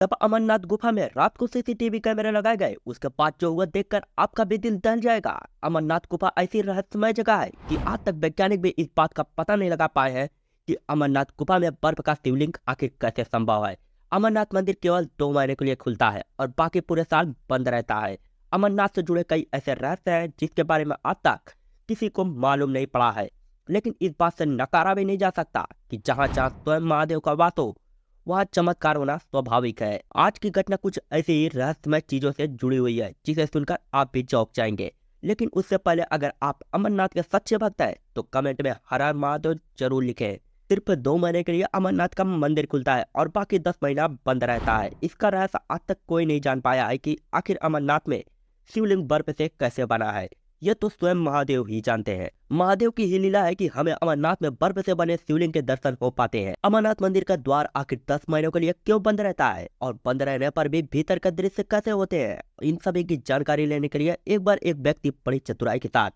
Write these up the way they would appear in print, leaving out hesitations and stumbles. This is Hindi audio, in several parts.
तब अमरनाथ गुफा में रात को सीसीटीवी कैमरे लगाए गए। उसके बाद जो हुआ देखकर आपका भी दिल दहल जाएगा। अमरनाथ गुफा ऐसी रहस्यमय जगह है कि आज तक वैज्ञानिक भी इस बात का पता नहीं लगा पाए हैं कि अमरनाथ गुफा में बर्फ का शिवलिंग आखिर कैसे संभव है। अमरनाथ मंदिर केवल 2 महीने के लिए खुलता है और बाकी पूरे साल बंद रहता है। अमरनाथ से जुड़े कई ऐसे रहस्य हैं जिसके बारे में आज तक किसी को मालूम नहीं पड़ा है। लेकिन इस बात से नकारा भी नहीं जा सकता कि जहाँ जहाँ स्वयं महादेव का वास हो वहाँ चमत्कार होना स्वाभाविक है। आज की घटना कुछ ऐसी ही रहस्यमय चीजों से जुड़ी हुई है जिसे सुनकर आप भी चौंक जाएंगे। लेकिन उससे पहले अगर आप अमरनाथ के सच्चे भक्त हैं तो कमेंट में हर हर महादेव जरूर लिखें। सिर्फ 2 महीने के लिए अमरनाथ का मंदिर खुलता है और बाकी 10 महीना बंद रहता है। इसका रहस्य आज तक कोई नहीं जान पाया है कि आखिर अमरनाथ में शिवलिंग बर्फ से कैसे बना है। ये तो स्वयं महादेव ही जानते हैं। महादेव की ही लीला है कि हमें अमरनाथ में बर्फ से बने शिवलिंग के दर्शन हो पाते हैं। अमरनाथ मंदिर का द्वार आखिर 10 महीनों के लिए क्यों बंद रहता है और बंद रहने पर भी भीतर का दृश्य कैसे होते हैं, इन सभी की जानकारी लेने के लिए एक बार एक व्यक्ति बड़ी चतुराई के साथ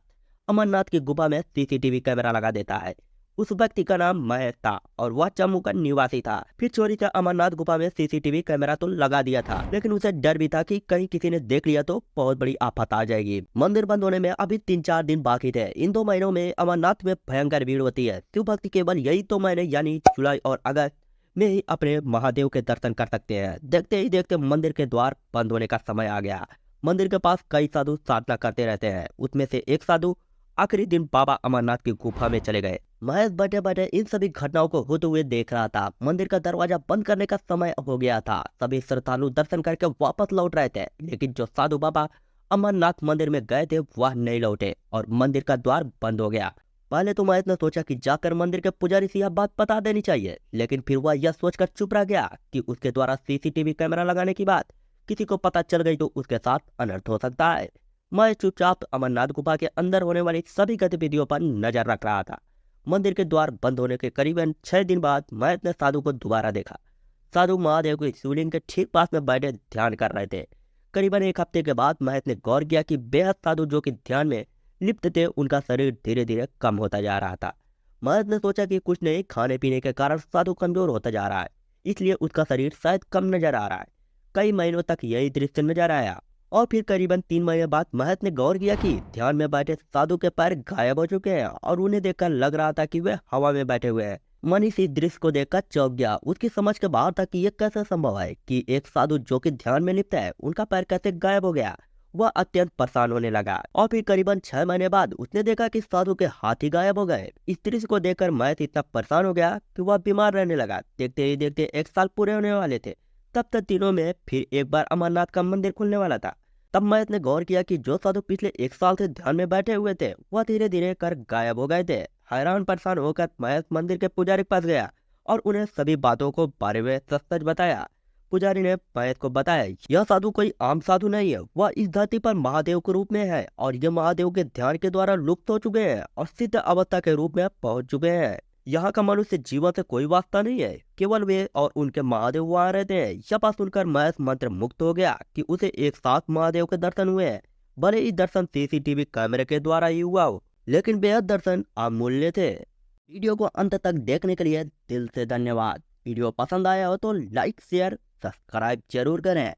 अमरनाथ की गुफा में सीसीटीवी कैमरा लगा देता है। उस व्यक्ति का नाम महेश था और वह जम्मू का निवासी था। फिर चोरी का अमरनाथ गुफा में सीसीटीवी कैमरा तो लगा दिया था, लेकिन उसे डर भी था कि कहीं किसी ने देख लिया तो बहुत बड़ी आफत आ जाएगी। मंदिर बंद होने में अभी 3-4 दिन बाकी थे। इन 2 महीनों में अमरनाथ में भयंकर भीड़ होती है। शिव भक्ति केवल यही 2 महीने यानी जुलाई और अगस्त में ही अपने महादेव के दर्शन कर सकते हैं। देखते ही देखते मंदिर के द्वार बंद होने का समय आ गया। मंदिर के पास कई साधु साधना करते रहते हैं। उसमें से एक साधु आखिरी दिन बाबा अमरनाथ की गुफा में चले गए। महेश बैठे बैठे इन सभी घटनाओं को होते हुए देख रहा था। मंदिर का दरवाजा बंद करने का समय हो गया था। सभी श्रद्धालु दर्शन करके वापस लौट रहे थे, लेकिन जो साधु बाबा अमरनाथ मंदिर में गए थे वह नहीं लौटे और मंदिर का द्वार बंद हो गया। पहले तो महेश ने सोचा कि जाकर मंदिर के पुजारी से यह बात बता देनी चाहिए, लेकिन फिर वह यह सोचकर चुप रह गया कि उसके द्वारा सीसीटीवी कैमरा लगाने की बात किसी को पता चल गई तो उसके साथ अनर्थ हो सकता है। मैं चुपचाप अमरनाथ गुफा के अंदर होने वाली सभी गतिविधियों पर नजर रख रहा था। मंदिर के द्वार बंद होने के करीबन 6 दिन बाद महेश ने साधु को दोबारा देखा। साधु महादेव के शिवलिंग के ठीक पास में बैठे ध्यान कर रहे थे। करीबन 1 हफ्ते के बाद महेश ने गौर किया कि बेहद साधु जो कि ध्यान में लिप्त थे उनका शरीर धीरे धीरे कम होता जा रहा था। महेश ने सोचा कि कुछ नहीं, खाने पीने के कारण साधु कमजोर होता जा रहा है, इसलिए उसका शरीर शायद कम नजर आ रहा है। कई महीनों तक यही दृश्य नजर आया और फिर करीबन 3 महीने बाद महेश ने गौर किया कि ध्यान में बैठे साधु के पैर गायब हो चुके हैं और उन्हें देखकर लग रहा था कि वे हवा में बैठे हुए हैं। मनीष इस दृश्य को देखकर चौंक गया। उसकी समझ के बाहर था कि यह कैसे संभव है कि एक साधु जो कि ध्यान में लिप्त है उनका पैर कैसे गायब हो गया। वह अत्यंत परेशान होने लगा और फिर करीबन 6 महीने बाद उसने देखा कि साधु के हाथ ही गायब हो गए। इस दृश्य को देखकर महेश इतना परेशान हो गया कि वह बीमार रहने लगा। देखते ही देखते 1 साल पूरे होने वाले थे। तब तक दिनों में फिर एक बार अमरनाथ का मंदिर खुलने वाला था। तब महेश ने गौर किया कि जो साधु पिछले 1 साल से ध्यान में बैठे हुए थे वह धीरे धीरे कर गायब हो गए थे। हैरान परेशान होकर महेश मंदिर के पुजारी के पास गया और उन्हें सभी बातों को बारे में सच सच बताया। पुजारी ने महेश को बताया यह साधु कोई आम साधु नहीं है, वह इस धरती पर महादेव के रूप में है और ये महादेव के ध्यान के द्वारा लुप्त हो चुके हैं और सिद्ध अवस्था के रूप में पहुंच चुके हैं। यहाँ का मनुष्य जीवन से कोई वास्ता नहीं है, केवल वे और उनके महादेव वहाँ रहते हैं। यह बात सुनकर महेश मंत्र मुक्त हो गया कि उसे एक साथ महादेव के दर्शन हुए हैं। भले ही दर्शन सीसीटीवी कैमरे के द्वारा ही हुआ हो, लेकिन बेहद दर्शन अमूल्य थे। वीडियो को अंत तक देखने के लिए दिल से धन्यवाद। वीडियो पसंद आया हो तो लाइक शेयर सब्सक्राइब जरूर करें।